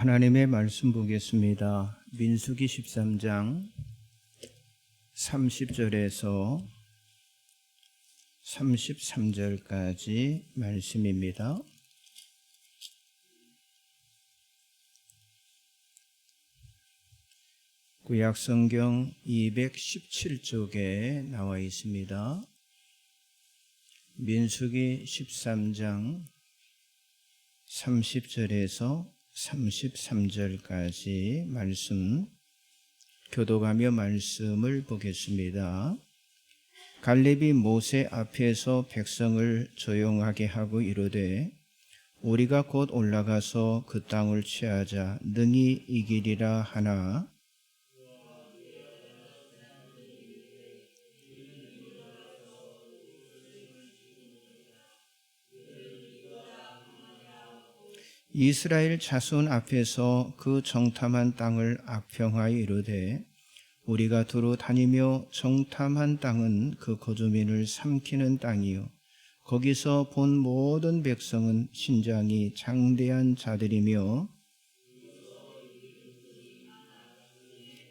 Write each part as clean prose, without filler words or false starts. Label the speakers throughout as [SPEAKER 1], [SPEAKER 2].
[SPEAKER 1] 하나님의 말씀 보겠습니다. 민수기 13장 30절에서 33절까지 말씀입니다. 구약성경 217쪽에 나와 있습니다. 민수기 13장 30절에서 33절까지 말씀 교독하며 말씀을 보겠습니다. 갈렙이 모세 앞에서 백성을 조용하게 하고 이르되 우리가 곧 올라가서 그 땅을 취하자 능히 이기리라 하나 이스라엘 자손 앞에서 그 정탐한 땅을 악평하여 이르되 우리가 두루 다니며 정탐한 땅은 그 거주민을 삼키는 땅이요 거기서 본 모든 백성은 신장이 장대한 자들이며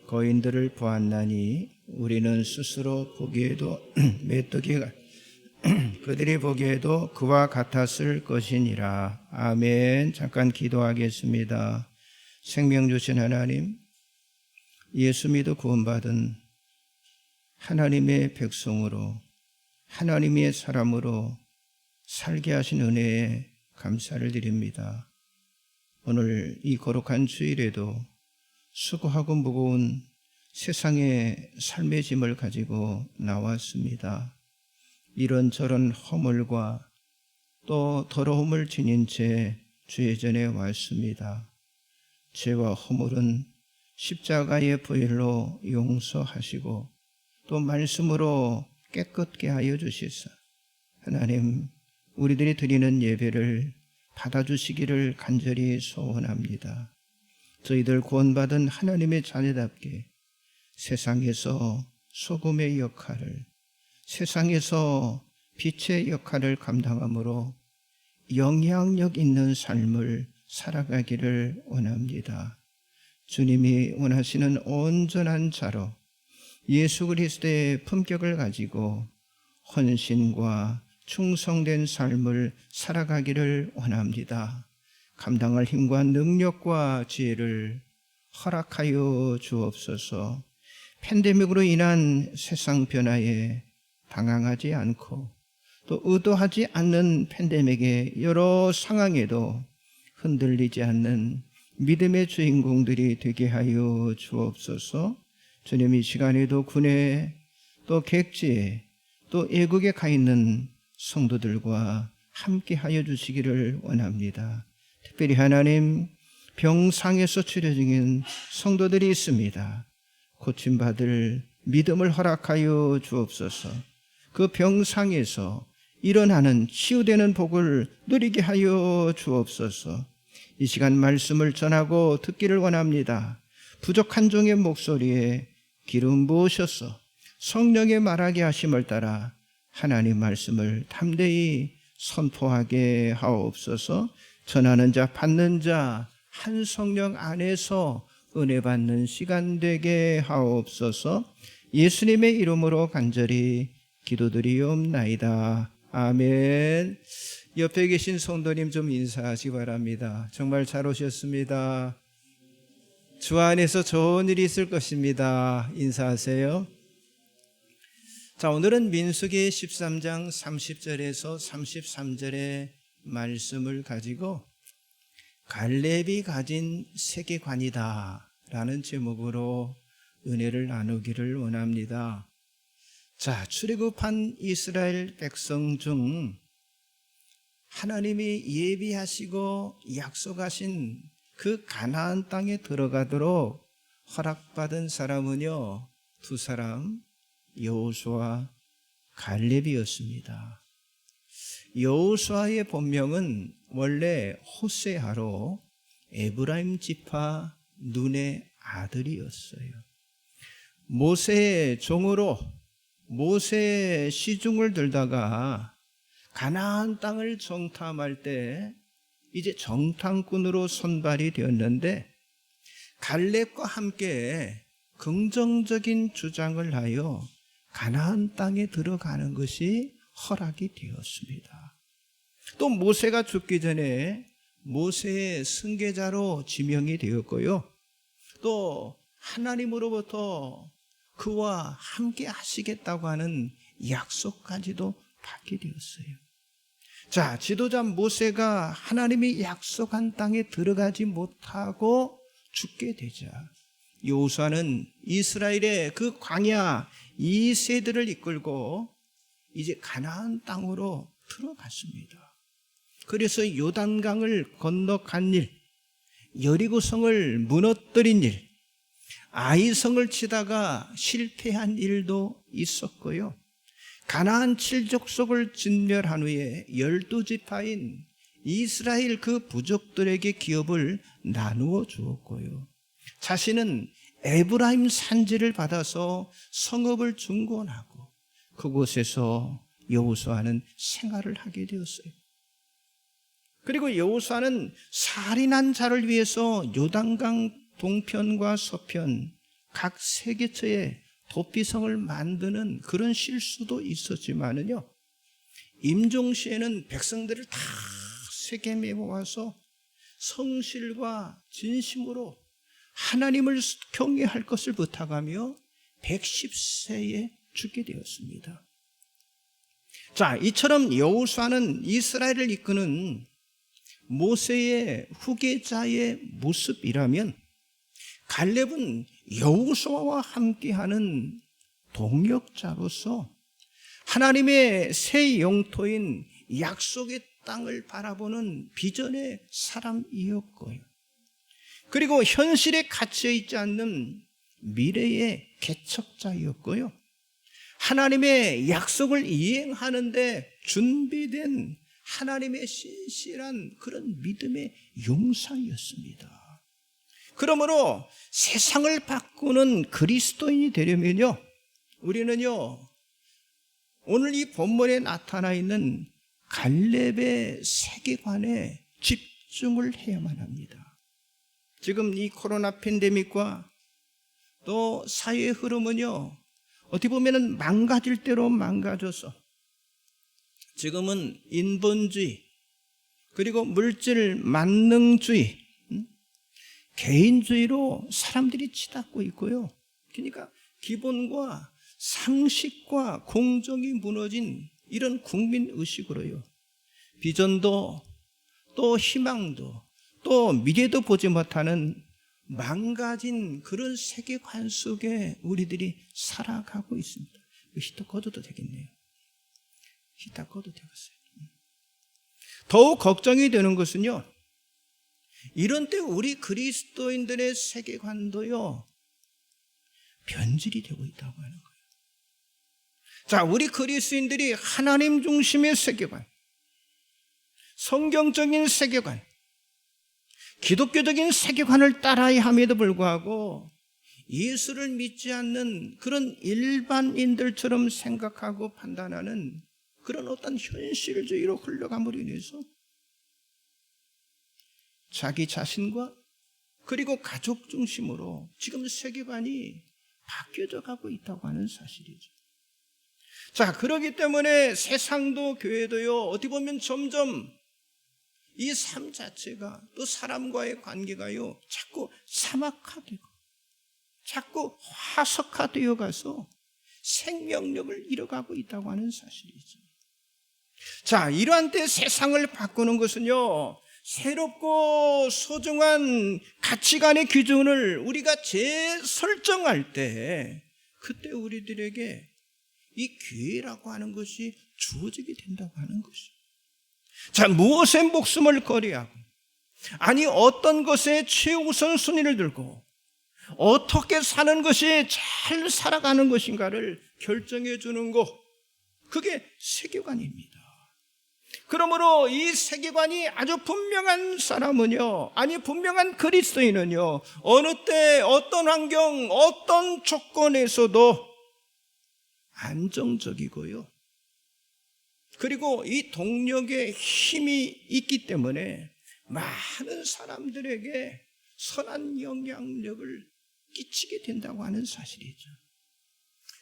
[SPEAKER 1] 거인들을 보았나니 우리는 스스로 보기에도 메뚜기가 그들이 보기에도 그와 같았을 것이니라. 아멘. 잠깐 기도하겠습니다. 생명 주신 하나님, 예수 믿어 구원받은 하나님의 백성으로 하나님의 사람으로 살게 하신 은혜에 감사를 드립니다. 오늘 이 거룩한 주일에도 수고하고 무거운 세상의 삶의 짐을 가지고 나왔습니다. 이런저런 허물과 또 더러움을 지닌 채 주의 전에 왔습니다. 죄와 허물은 십자가의 보혈로 용서하시고 또 말씀으로 깨끗게 하여 주시사 하나님 우리들이 드리는 예배를 받아주시기를 간절히 소원합니다. 저희들 구원받은 하나님의 자녀답게 세상에서 소금의 역할을 세상에서 빛의 역할을 감당함으로 영향력 있는 삶을 살아가기를 원합니다. 주님이 원하시는 온전한 자로 예수 그리스도의 품격을 가지고 헌신과 충성된 삶을 살아가기를 원합니다. 감당할 힘과 능력과 지혜를 허락하여 주옵소서. 팬데믹으로 인한 세상 변화에 당황하지 않고 또 의도하지 않는 팬데믹의 여러 상황에도 흔들리지 않는 믿음의 주인공들이 되게 하여 주옵소서. 주님 이 시간에도 군에 또 객지에 또 애국에 가 있는 성도들과 함께 하여 주시기를 원합니다. 특별히 하나님 병상에서 치료 중인 성도들이 있습니다. 고침받을 믿음을 허락하여 주옵소서. 그 병상에서 일어나는 치유되는 복을 누리게 하여 주옵소서. 이 시간 말씀을 전하고 듣기를 원합니다. 부족한 종의 목소리에 기름 부으셔서 성령의 말하게 하심을 따라 하나님 말씀을 담대히 선포하게 하옵소서. 전하는 자 받는 자 한 성령 안에서 은혜 받는 시간 되게 하옵소서. 예수님의 이름으로 간절히 기도드리옵나이다. 아멘. 옆에 계신 성도님 좀 인사하시기 바랍니다. 정말 잘 오셨습니다. 주 안에서 좋은 일이 있을 것입니다. 인사하세요. 자, 오늘은 민수기 13장 30절에서 33절의 말씀을 가지고 갈렙이 가진 세계관이다 라는 제목으로 은혜를 나누기를 원합니다. 자, 출애굽한 이스라엘 백성 중 하나님이 예비하시고 약속하신 그 가나안 땅에 들어가도록 허락받은 사람은요, 두 사람, 여호수아, 갈렙이었습니다. 여호수아의 본명은 원래 호세아로 에브라임 지파 눈의 아들이었어요. 모세의 종으로 모세의 시중을 들다가 가나안 땅을 정탐할 때 이제 정탐꾼으로 선발이 되었는데 갈렙과 함께 긍정적인 주장을 하여 가나안 땅에 들어가는 것이 허락이 되었습니다. 또 모세가 죽기 전에 모세의 승계자로 지명이 되었고요. 또 하나님으로부터 그와 함께 하시겠다고 하는 약속까지도 받게 되었어요. 자, 지도자 모세가 하나님이 약속한 땅에 들어가지 못하고 죽게 되자 여호수아는 이스라엘의 그 광야 2세들을 이끌고 이제 가나안 땅으로 들어갔습니다. 그래서 요단강을 건너간 일, 여리고성을 무너뜨린 일, 아이성을 치다가 실패한 일도 있었고요. 가나안 7족속을 진멸한 후에 12지파인 이스라엘 그 부족들에게 기업을 나누어 주었고요. 자신은 에브라임 산지를 받아서 성읍을 중건하고 그곳에서 여호수아는 생활을 하게 되었어요. 그리고 여호수아는 살인한 자를 위해서 요단강 동편과 서편 각 세 개처에 도피성을 만드는 그런 실수도 있었지만은요, 임종시에는 백성들을 다 세겜에 모아서 성실과 진심으로 하나님을 경외할 것을 부탁하며 110세에 죽게 되었습니다. 자, 이처럼 여호수아는 이스라엘을 이끄는 모세의 후계자의 모습이라면 갈렙은 여호수아와 함께하는 동역자로서 하나님의 새 영토인 약속의 땅을 바라보는 비전의 사람이었고요. 그리고 현실에 갇혀 있지 않는 미래의 개척자였고요. 하나님의 약속을 이행하는데 준비된 하나님의 신실한 그런 믿음의 용사였습니다. 그러므로 세상을 바꾸는 그리스도인이 되려면요, 우리는요, 오늘 이 본문에 나타나 있는 갈렙의 세계관에 집중을 해야만 합니다. 지금 이 코로나 팬데믹과 또 사회의 흐름은요, 어떻게 보면 망가질 대로 망가져서 지금은 인본주의, 그리고 물질 만능주의, 개인주의로 사람들이 치닫고 있고요. 그러니까 기본과 상식과 공정이 무너진 이런 국민의식으로요, 비전도 또 희망도 또 미래도 보지 못하는 망가진 그런 세계관 속에 우리들이 살아가고 있습니다. 히터 꺼도 되겠네요. 히터 꺼도 되겠어요. 더욱 걱정이 되는 것은요, 이런 때 우리 그리스도인들의 세계관도요, 변질이 되고 있다고 하는 거예요. 자, 우리 그리스도인들이 하나님 중심의 세계관, 성경적인 세계관, 기독교적인 세계관을 따라야 함에도 불구하고 예수를 믿지 않는 그런 일반인들처럼 생각하고 판단하는 그런 어떤 현실주의로 흘러감으로 인해서 자기 자신과 그리고 가족 중심으로 지금 세계관이 바뀌어져 가고 있다고 하는 사실이죠. 자, 그렇기 때문에 세상도 교회도요, 어떻게 보면 점점 이 삶 자체가, 또 사람과의 관계가요, 자꾸 사막화되고 자꾸 화석화되어 가서 생명력을 잃어가고 있다고 하는 사실이죠. 자, 이러한 때 세상을 바꾸는 것은요, 새롭고 소중한 가치관의 기준을 우리가 재설정할 때, 그때 우리들에게 이 기회라고 하는 것이 주어지게 된다고 하는 것이죠. 자, 무엇에 목숨을 걸어야 하고, 아니 어떤 것에 최우선 순위를 들고 어떻게 사는 것이 잘 살아가는 것인가를 결정해 주는 것, 그게 세계관입니다. 그러므로 이 세계관이 아주 분명한 사람은요, 아니 분명한 그리스도인은요, 어느 때 어떤 환경 어떤 조건에서도 안정적이고요, 그리고 이 동력의 힘이 있기 때문에 많은 사람들에게 선한 영향력을 끼치게 된다고 하는 사실이죠.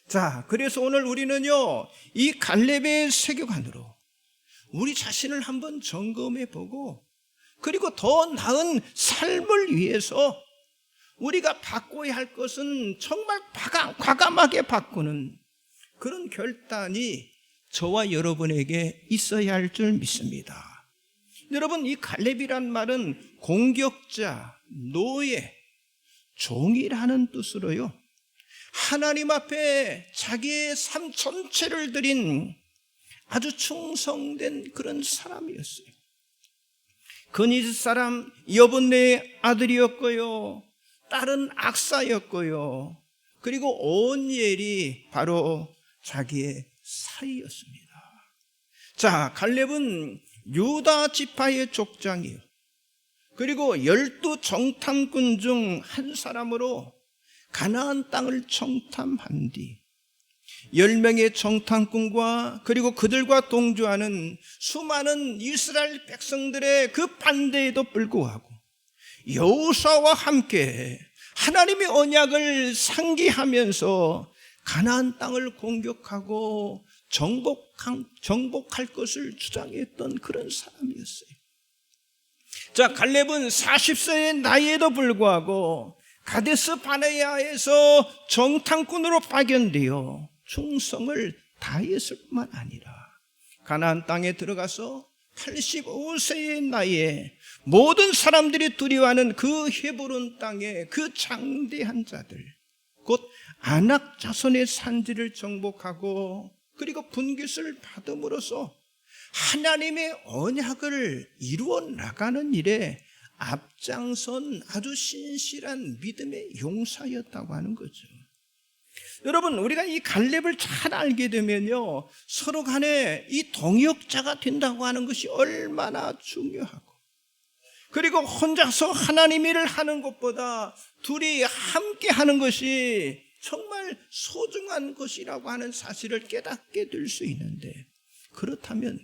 [SPEAKER 1] 자, 그래서 오늘 우리는요, 이 갈렙의 세계관으로 우리 자신을 한번 점검해 보고, 그리고 더 나은 삶을 위해서 우리가 바꿔야 할 것은 정말 과감하게 바꾸는 그런 결단이 저와 여러분에게 있어야 할 줄 믿습니다. 여러분, 이 갈렙이란 말은 공격자, 노예, 종이라는 뜻으로요, 하나님 앞에 자기의 삶 전체를 드린 아주 충성된 그런 사람이었어요. 그니스 사람 여분네의 아들이었고요, 딸은 악사였고요, 그리고 온엘이 바로 자기의 사위였습니다. 자, 갈렙은 유다 지파의 족장이요, 그리고 12 정탐꾼 중 한 사람으로 가나안 땅을 정탐한 뒤 10명의 정탐꾼과 그리고 그들과 동조하는 수많은 이스라엘 백성들의 그 반대에도 불구하고 여호수아와 함께 하나님의 언약을 상기하면서 가나안 땅을 공격하고 정복할 것을 주장했던 그런 사람이었어요. 자, 갈렙은 40세의 나이에도 불구하고 가데스 바네아에서 정탐꾼으로 파견되어 충성을 다했을 뿐만 아니라 가나안 땅에 들어가서 85세의 나이에 모든 사람들이 두려워하는 그 헤브론 땅의 그 장대한 자들, 곧 아낙 자손의 산지를 정복하고 그리고 분깃을 받음으로써 하나님의 언약을 이루어 나가는 일에 앞장선 아주 신실한 믿음의 용사였다고 하는 거죠. 여러분, 우리가 이 갈렙을 잘 알게 되면요, 서로 간에 이 동역자가 된다고 하는 것이 얼마나 중요하고, 그리고 혼자서 하나님 일을 하는 것보다 둘이 함께 하는 것이 정말 소중한 것이라고 하는 사실을 깨닫게 될 수 있는데, 그렇다면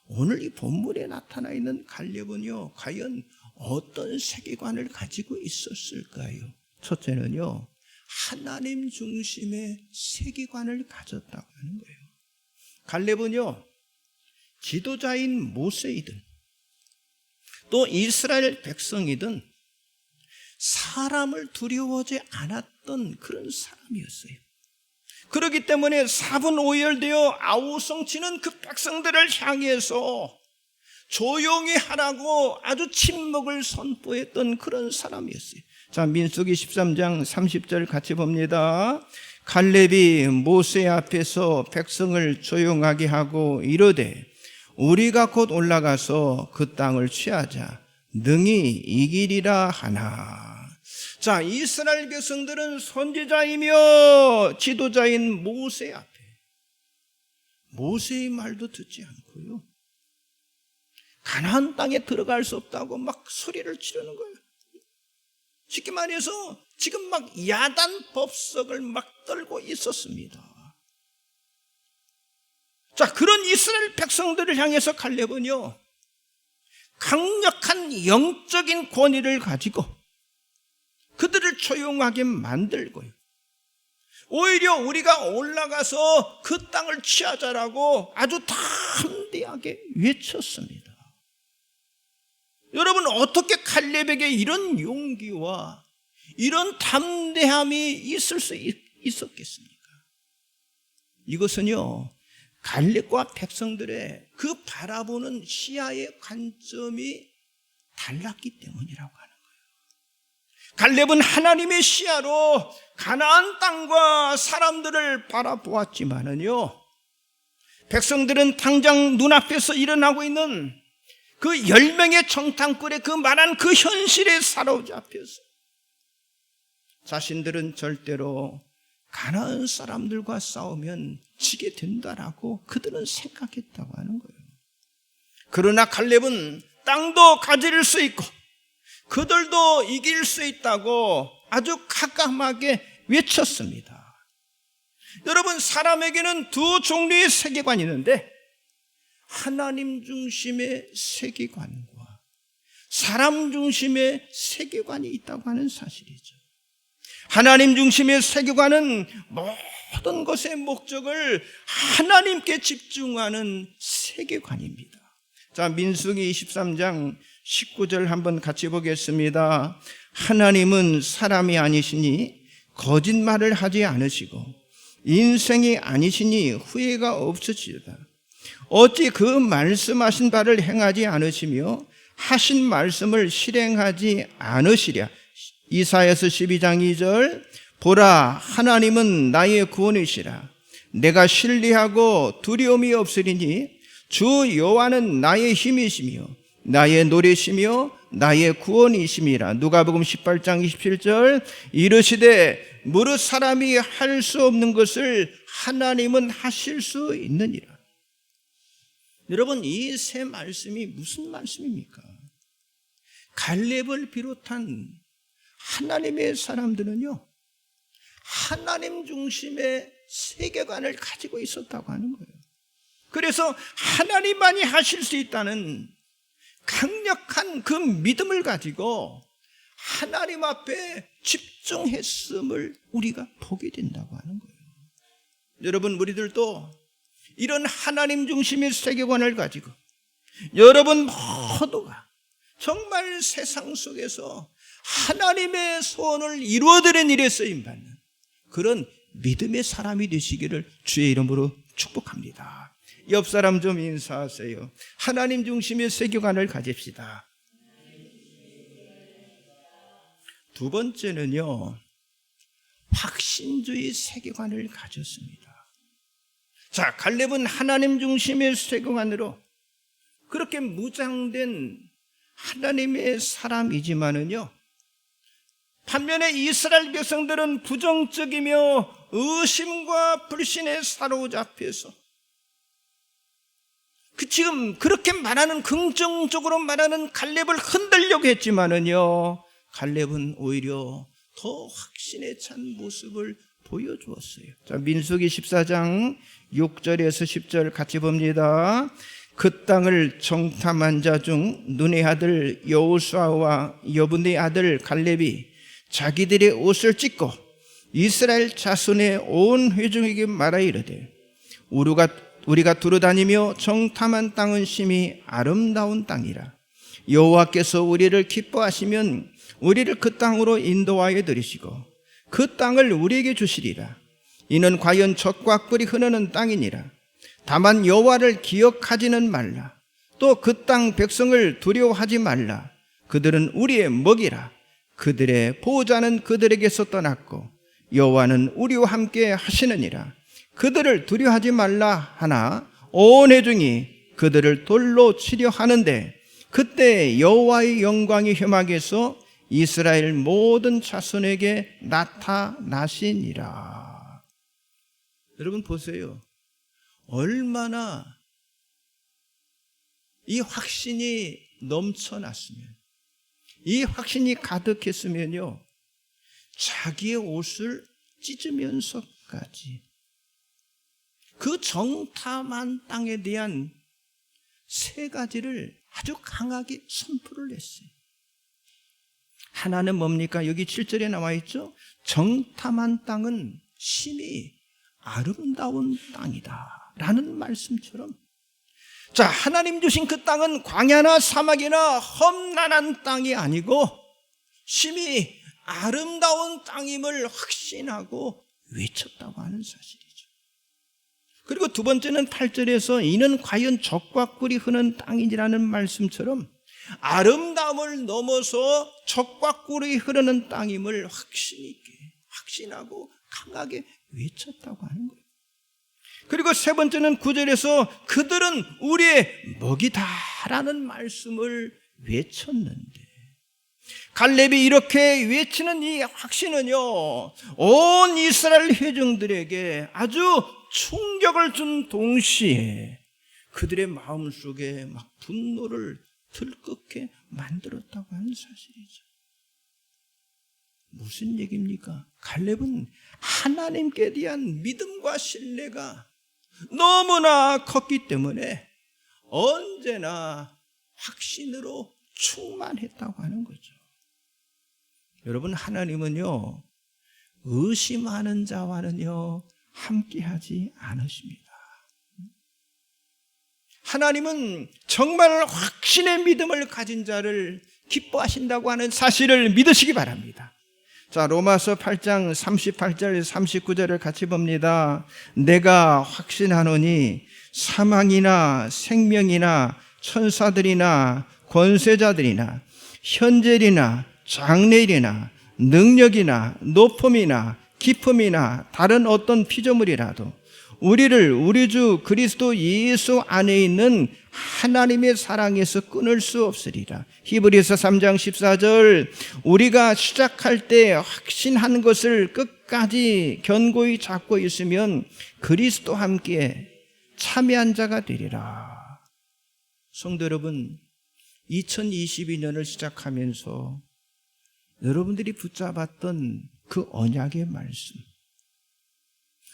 [SPEAKER 1] 오늘 이 본문에 나타나 있는 갈렙은요, 과연 어떤 세계관을 가지고 있었을까요? 첫째는요, 하나님 중심의 세계관을 가졌다고 하는 거예요. 갈렙은요, 지도자인 모세이든 또 이스라엘 백성이든 사람을 두려워하지 않았던 그런 사람이었어요. 그렇기 때문에 4분 5열되어 아우성치는 그 백성들을 향해서 조용히 하라고 아주 침묵을 선포했던 그런 사람이었어요. 자, 민수기 13장 30절 같이 봅니다. 갈렙이 모세 앞에서 백성을 조용하게 하고 이르되 우리가 곧 올라가서 그 땅을 취하자 능히 이기리라 하나. 자, 이스라엘 백성들은 선지자이며 지도자인 모세 앞에 모세의 말도 듣지 않고요, 가나안 땅에 들어갈 수 없다고 막 소리를 지르는 거예요. 쉽게 말해서 지금 막 야단 법석을 막 떨고 있었습니다. 자, 그런 이스라엘 백성들을 향해서 갈렙은요, 강력한 영적인 권위를 가지고 그들을 조용하게 만들고요, 오히려 우리가 올라가서 그 땅을 취하자라고 아주 담대하게 외쳤습니다. 여러분, 어떻게 갈렙에게 이런 용기와 이런 담대함이 있을 수 있었겠습니까? 이것은요, 갈렙과 백성들의 그 바라보는 시야의 관점이 달랐기 때문이라고 하는 거예요. 갈렙은 하나님의 시야로 가나안 땅과 사람들을 바라보았지만은요, 백성들은 당장 눈앞에서 일어나고 있는 그 10명의 정탐꾼의 그 말한 그 현실에 사로잡혀서 자신들은 절대로 가나안 사람들과 싸우면 지게 된다라고 그들은 생각했다고 하는 거예요. 그러나 갈렙은 땅도 가질 수 있고 그들도 이길 수 있다고 아주 가감하게 외쳤습니다. 여러분, 사람에게는 두 종류의 세계관이 있는데 하나님 중심의 세계관과 사람 중심의 세계관이 있다고 하는 사실이죠. 하나님 중심의 세계관은 모든 것의 목적을 하나님께 집중하는 세계관입니다. 자, 민수기 23장 19절 한번 같이 보겠습니다. 하나님은 사람이 아니시니 거짓말을 하지 않으시고 인생이 아니시니 후회가 없으시다. 어찌 그 말씀하신 바를 행하지 않으시며 하신 말씀을 실행하지 않으시랴. 이사야서 12장 2절 보라 하나님은 나의 구원이시라. 내가 신뢰하고 두려움이 없으리니 주 여호와는 나의 힘이시며 나의 노래시며 나의 구원이심이라. 누가복음 18장 27절 이르시되 무릇 사람이 할 수 없는 것을 하나님은 하실 수 있느니라. 여러분, 이 세 말씀이 무슨 말씀입니까? 갈렙을 비롯한 하나님의 사람들은요, 하나님 중심의 세계관을 가지고 있었다고 하는 거예요. 그래서 하나님만이 하실 수 있다는 강력한 그 믿음을 가지고 하나님 앞에 집중했음을 우리가 보게 된다고 하는 거예요. 여러분, 우리들도 이런 하나님 중심의 세계관을 가지고 여러분 모두가 정말 세상 속에서 하나님의 소원을 이루어드리는 일에 쓰임받는 그런 믿음의 사람이 되시기를 주의 이름으로 축복합니다. 옆 사람 좀 인사하세요. 하나님 중심의 세계관을 가집시다. 두 번째는요, 확신주의 세계관을 가졌습니다. 자, 갈렙은 하나님 중심의 세계관으로 그렇게 무장된 하나님의 사람이지만은요, 반면에 이스라엘 백성들은 부정적이며 의심과 불신에 사로잡혀서 지금 그렇게 말하는, 긍정적으로 말하는 갈렙을 흔들려고 했지만은요, 갈렙은 오히려 더 확신에 찬 모습을 보여주었어요. 자, 민수기 14장 6절에서 10절 같이 봅니다. 그 땅을 정탐한 자 중 눈의 아들 여호수아와 여분의 아들 갈렙이 자기들의 옷을 찢고 이스라엘 자손의 온 회중에게 말하 이르되 우리가 두루다니며 정탐한 땅은 심히 아름다운 땅이라. 여호와께서 우리를 기뻐하시면 우리를 그 땅으로 인도하여 들이시고 그 땅을 우리에게 주시리라. 이는 과연 젖과 꿀이 흐르는 땅이니라. 다만 여호와를 기억하지는 말라. 또 그 땅 백성을 두려워하지 말라. 그들은 우리의 먹이라. 그들의 보호자는 그들에게서 떠났고 여호와는 우리와 함께 하시느니라. 그들을 두려워하지 말라 하나 온 회중이 그들을 돌로 치려 하는데 그때 여호와의 영광이 회막에서 이스라엘 모든 자손에게 나타나시니라. 여러분 보세요. 얼마나 이 확신이 넘쳐났으면, 이 확신이 가득했으면요, 자기의 옷을 찢으면서까지 그 정탐한 땅에 대한 세 가지를 아주 강하게 선포를 했어요. 하나는 뭡니까? 여기 7절에 나와 있죠. 정탐한 땅은 심히 아름다운 땅이다 라는 말씀처럼, 자, 하나님 주신 그 땅은 광야나 사막이나 험난한 땅이 아니고 심히 아름다운 땅임을 확신하고 외쳤다고 하는 사실이죠. 그리고 두 번째는 8절에서 이는 과연 젖과 꿀이 흐르는 땅이라는 말씀처럼 아름다움을 넘어서 젖과 꿀이 흐르는 땅임을 확신 있게, 확신하고 강하게 외쳤다고 하는 거예요. 그리고 세 번째는 9절에서 그들은 우리의 먹이다라는 말씀을 외쳤는데, 갈렙이 이렇게 외치는 이 확신은요, 온 이스라엘 회중들에게 아주 충격을 준 동시에 그들의 마음속에 막 분노를 들끓게 만들었다고 하는 사실이죠. 무슨 얘기입니까? 갈렙은 하나님께 대한 믿음과 신뢰가 너무나 컸기 때문에 언제나 확신으로 충만했다고 하는 거죠. 여러분, 하나님은요, 의심하는 자와는요, 함께하지 않으십니다. 하나님은 정말 확신의 믿음을 가진 자를 기뻐하신다고 하는 사실을 믿으시기 바랍니다. 자, 로마서 8장 38절 39절을 같이 봅니다. 내가 확신하노니 사망이나 생명이나 천사들이나 권세자들이나 현재이나 장래일이나 능력이나 높음이나 깊음이나 다른 어떤 피조물이라도 우리를 우리 주 그리스도 예수 안에 있는 하나님의 사랑에서 끊을 수 없으리라. 히브리서 3장 14절 우리가 시작할 때 확신한 것을 끝까지 견고히 잡고 있으면 그리스도와 함께 참여한 자가 되리라. 성도 여러분, 2022년을 시작하면서 여러분들이 붙잡았던 그 언약의 말씀,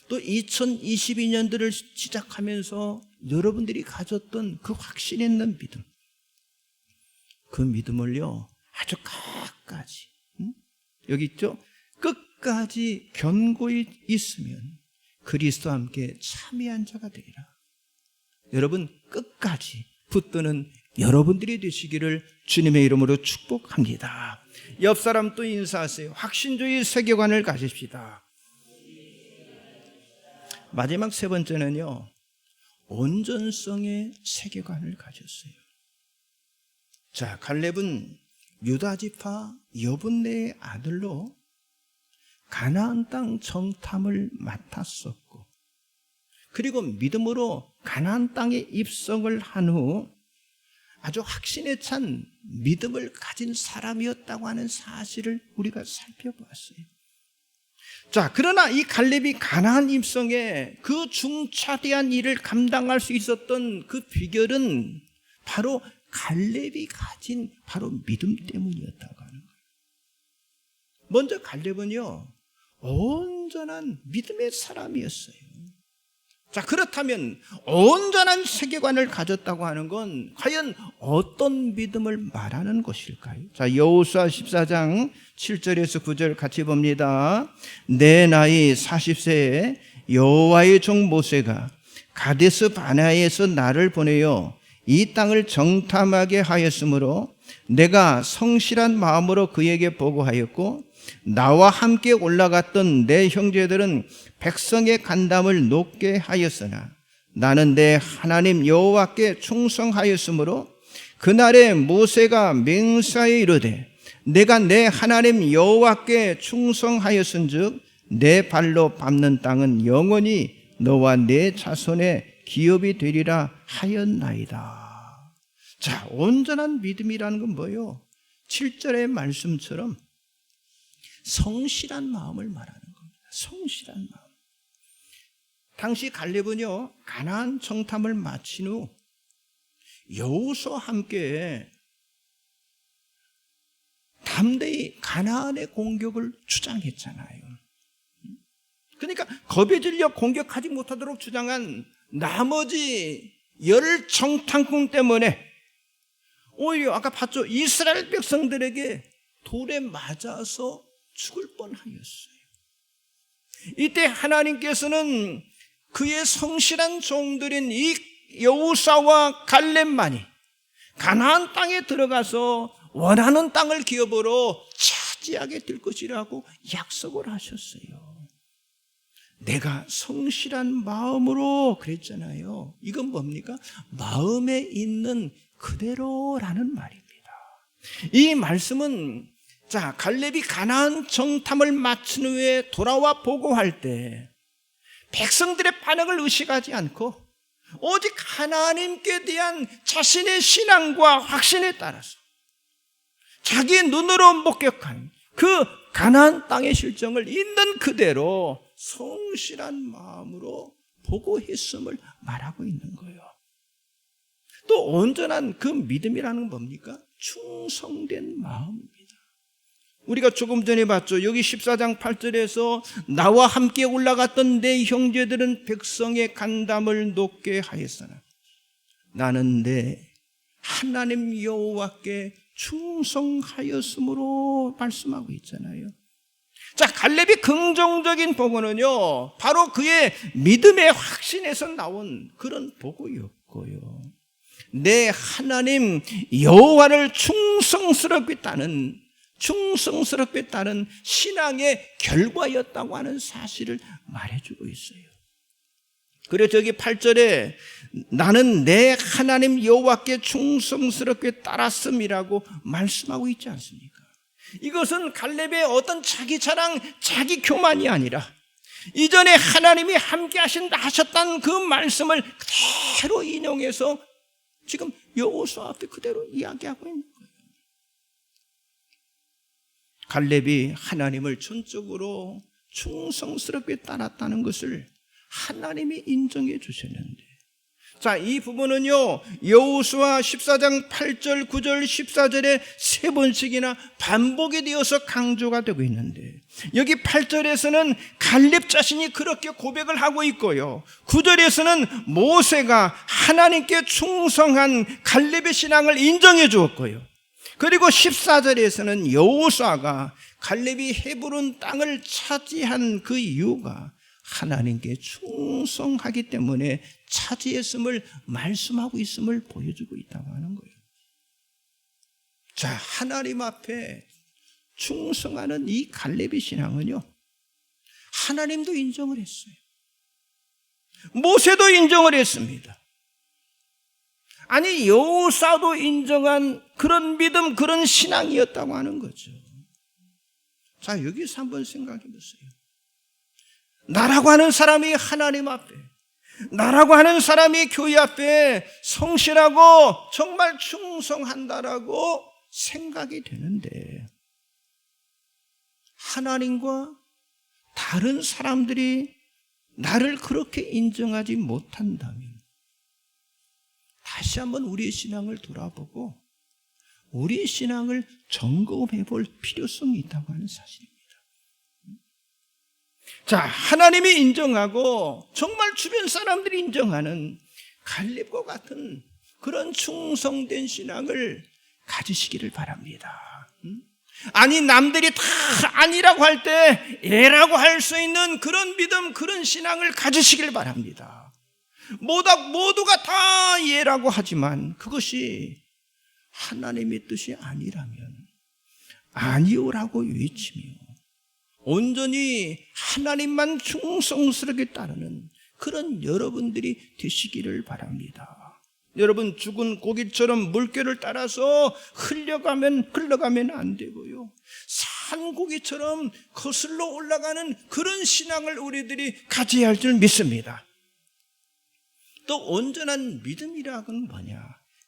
[SPEAKER 1] 또 2022년들을 시작하면서 여러분들이 가졌던 그 확신 있는 믿음, 그 믿음을요 아주 끝까지, 여기 있죠? 끝까지 견고히 있으면 그리스도와 함께 참여한 자가 되리라. 여러분, 끝까지 붙드는 여러분들이 되시기를 주님의 이름으로 축복합니다. 옆 사람 또 인사하세요. 확신주의 세계관을 가집시다. 마지막 세 번째는요, 온전성의 세계관을 가졌어요. 자, 갈렙은 유다지파 여분네의 아들로 가나안 땅 정탐을 맡았었고, 그리고 믿음으로 가나안 땅에 입성을 한 후 아주 확신에 찬 믿음을 가진 사람이었다고 하는 사실을 우리가 살펴보았어요. 자, 그러나 이 갈렙이 가나안 입성에 그 중차대한 일을 감당할 수 있었던 그 비결은 바로 갈렙이 가진 바로 믿음 때문이었다고 하는 거예요. 먼저 갈렙은요, 온전한 믿음의 사람이었어요. 자, 그렇다면 온전한 세계관을 가졌다고 하는 건 과연 어떤 믿음을 말하는 것일까요? 자, 여호수아 14장 7절에서 9절 같이 봅니다. 내 나이 40세에 여호와의 종 모세가 가데스 바네아에서 나를 보내어 이 땅을 정탐하게 하였으므로 내가 성실한 마음으로 그에게 보고하였고, 나와 함께 올라갔던 내 형제들은 백성의 간담을 높게 하였으나 나는 내 하나님 여호와께 충성하였으므로 그날에 모세가 맹세하여 이르되 내가 내 하나님 여호와께 충성하였은즉 내 발로 밟는 땅은 영원히 너와 내 자손의 기업이 되리라 하였나이다. 자, 온전한 믿음이라는 건 뭐예요? 7절의 말씀처럼 성실한 마음을 말하는 겁니다. 성실한 마음. 당시 갈렙은요, 가나안 정탐을 마친 후 여호수아와 함께 담대히 가나안의 공격을 주장했잖아요. 그러니까 겁에 질려 공격하지 못하도록 주장한 나머지 10 정탐꾼 때문에 오히려 아까 봤죠? 이스라엘 백성들에게 돌에 맞아서 죽을 뻔하였어요. 이때 하나님께서는 그의 성실한 종들인 이 여호수아와 갈렙만이 가나안 땅에 들어가서 원하는 땅을 기업으로 차지하게 될 것이라고 약속을 하셨어요. 내가 성실한 마음으로 그랬잖아요. 이건 뭡니까? 마음에 있는 그대로라는 말입니다. 이 말씀은 자, 갈렙이 가나안 정탐을 마친 후에 돌아와 보고할 때 백성들의 반응을 의식하지 않고 오직 하나님께 대한 자신의 신앙과 확신에 따라서 자기 눈으로 목격한 그 가나안 땅의 실정을 있는 그대로 성실한 마음으로 보고했음을 말하고 있는 거예요. 또 온전한 그 믿음이라는 건 뭡니까? 충성된 마음입니다. 우리가 조금 전에 봤죠. 여기 14장 8절에서 나와 함께 올라갔던 내 형제들은 백성의 간담을 높게 하였으나 나는 내 하나님 여호와께 충성하였으므로 말씀하고 있잖아요. 자, 갈렙이 긍정적인 보고는요, 바로 그의 믿음의 확신에서 나온 그런 보고였고요. 내 하나님 여호와를 충성스럽게 따른 신앙의 결과였다고 하는 사실을 말해주고 있어요. 그래서 저기 8절에 나는 내 하나님 여호와께 충성스럽게 따랐음이라고 말씀하고 있지 않습니까? 이것은 갈렙의 어떤 자기 자랑, 자기 교만이 아니라 이전에 하나님이 함께 하셨다는 그 말씀을 그대로 인용해서 지금 여호수아 앞에 그대로 이야기하고 있는 거예요. 갈렙이 하나님을 전적으로 충성스럽게 따랐다는 것을 하나님이 인정해 주셨는데, 자, 이 부분은요, 여호수아 14장 8절, 9절, 14절에 세 번씩이나 반복이 되어서 강조가 되고 있는데, 여기 8절에서는 갈렙 자신이 그렇게 고백을 하고 있고요, 9절에서는 모세가 하나님께 충성한 갈렙의 신앙을 인정해 주었고요, 그리고 14절에서는 여호수아가 갈렙이 헤브론 땅을 차지한 그 이유가 하나님께 충성하기 때문에 차지했음을 말씀하고 있음을 보여주고 있다고 하는 거예요. 자, 하나님 앞에 충성하는 이 갈렙의 신앙은요, 하나님도 인정을 했어요. 모세도 인정을 했습니다. 아니, 여호수아도 인정한 그런 믿음, 그런 신앙이었다고 하는 거죠. 자, 여기서 한번 생각해 보세요. 나라고 하는 사람이 하나님 앞에, 나라고 하는 사람이 교회 앞에 성실하고 정말 충성한다라고 생각이 되는데, 하나님과 다른 사람들이 나를 그렇게 인정하지 못한다면 다시 한번 우리의 신앙을 돌아보고 우리의 신앙을 점검해 볼 필요성이 있다고 하는 사실입니다. 자, 하나님이 인정하고 정말 주변 사람들이 인정하는 갈렙과 같은 그런 충성된 신앙을 가지시기를 바랍니다. 아니, 남들이 다 아니라고 할 때 예라고 할 수 있는 그런 믿음, 그런 신앙을 가지시길 바랍니다. 모두가 다 예라고 하지만 그것이 하나님의 뜻이 아니라면 아니오라고 외치며 온전히 하나님만 충성스럽게 따르는 그런 여러분들이 되시기를 바랍니다. 여러분, 죽은 고기처럼 물결을 따라서 흘러가면 안 되고요, 산고기처럼 거슬러 올라가는 그런 신앙을 우리들이 가져야 할 줄 믿습니다. 또 온전한 믿음이라고는 뭐냐?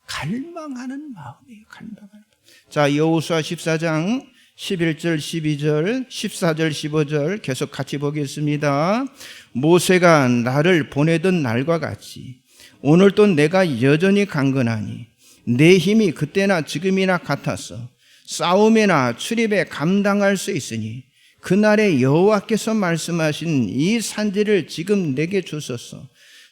[SPEAKER 1] 갈망하는 마음이에요. 갈망하는 마음. 자, 여호수아 14장 11절, 12절, 14절, 15절 계속 같이 보겠습니다. 모세가 나를 보내던 날과 같이 오늘도 내가 여전히 강건하니 내 힘이 그때나 지금이나 같아서 싸움이나 출입에 감당할 수 있으니 그날에 여호와께서 말씀하신 이 산지를 지금 내게 주소서.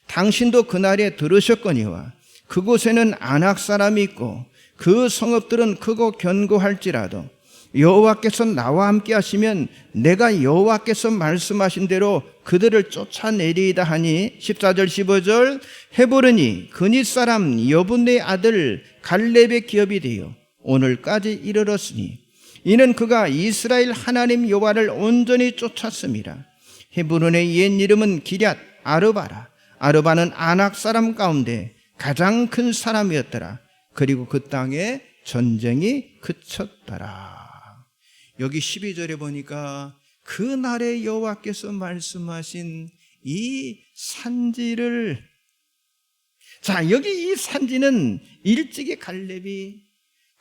[SPEAKER 1] 당신도 그날에 들으셨거니와 그곳에는 아낙 사람이 있고 그 성읍들은 크고 견고할지라도 여호와께서 나와 함께 하시면 내가 여호와께서 말씀하신 대로 그들을 쫓아내리이다 하니 14절 15절 헤브론이 그니 사람 여분의 아들 갈렙의 기업이 되어 오늘까지 이르렀으니 이는 그가 이스라엘 하나님 여호와를 온전히 쫓았습니다. 헤브론의 옛 이름은 기럇 아르바라. 아르바는 아낙 사람 가운데 가장 큰 사람이었더라. 그리고 그 땅에 전쟁이 그쳤더라. 여기 12절에 보니까 그날에 여호와께서 말씀하신 이 산지를, 자, 여기 이 산지는 일찍이 갈렙이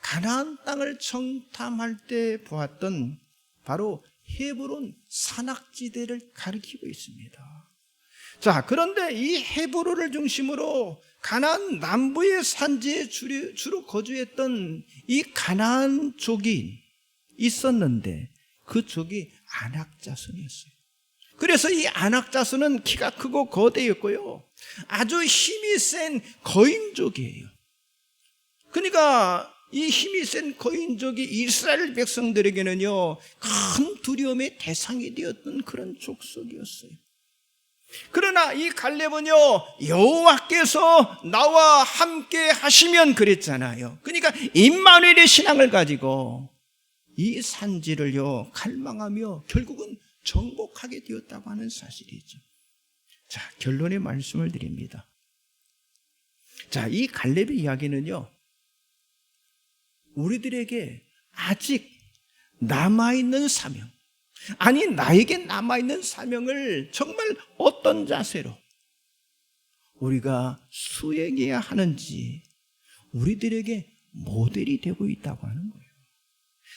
[SPEAKER 1] 가나안 땅을 정탐할 때 보았던 바로 헤브론 산악지대를 가리키고 있습니다. 자, 그런데 이 헤브론을 중심으로 가나안 남부의 산지에 주로 거주했던 이 가나안족이 있었는데 그 족이 아낙 자손이었어요. 그래서 이 아낙 자손은 키가 크고 거대했고요, 아주 힘이 센 거인족이에요. 그러니까 이 힘이 센 거인족이 이스라엘 백성들에게는요, 큰 두려움의 대상이 되었던 그런 족속이었어요. 그러나 이 갈렙은요, 여호와께서 나와 함께 하시면 그랬잖아요. 그러니까 임마누엘의 신앙을 가지고 이 산지를요 갈망하며 결국은 정복하게 되었다고 하는 사실이죠. 자, 결론의 말씀을 드립니다. 자, 이 갈렙의 이야기는요, 우리들에게 아직 남아있는 사명, 아니 나에게 남아있는 사명을 정말 어떤 자세로 우리가 수행해야 하는지 우리들에게 모델이 되고 있다고 하는 거예요.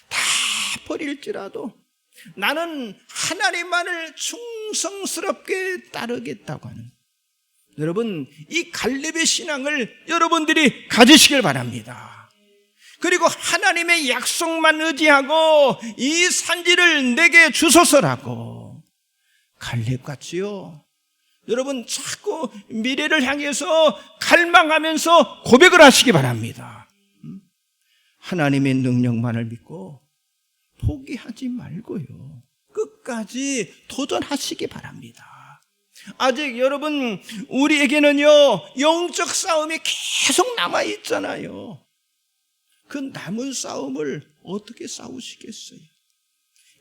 [SPEAKER 1] 다 버릴지라도 나는 하나님만을 충성스럽게 따르겠다고 하는, 여러분 이 갈렙의 신앙을 여러분들이 가지시길 바랍니다. 그리고 하나님의 약속만 의지하고 이 산지를 내게 주소서라고, 갈렙같이요 여러분 자꾸 미래를 향해서 갈망하면서 고백을 하시기 바랍니다. 하나님의 능력만을 믿고 포기하지 말고요, 끝까지 도전하시기 바랍니다. 아직 여러분 우리에게는요 영적 싸움이 계속 남아있잖아요. 그 남은 싸움을 어떻게 싸우시겠어요?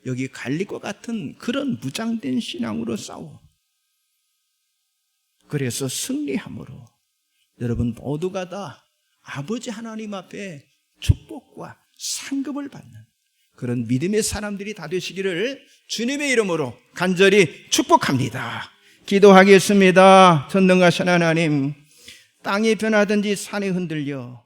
[SPEAKER 1] 여기 갈렙과 같은 그런 무장된 신앙으로 싸워. 그래서 승리함으로 여러분 모두가 다 아버지 하나님 앞에 축복과 상급을 받는 그런 믿음의 사람들이 다 되시기를 주님의 이름으로 간절히 축복합니다. 기도하겠습니다. 전능하신 하나님, 땅이 변하든지 산이 흔들려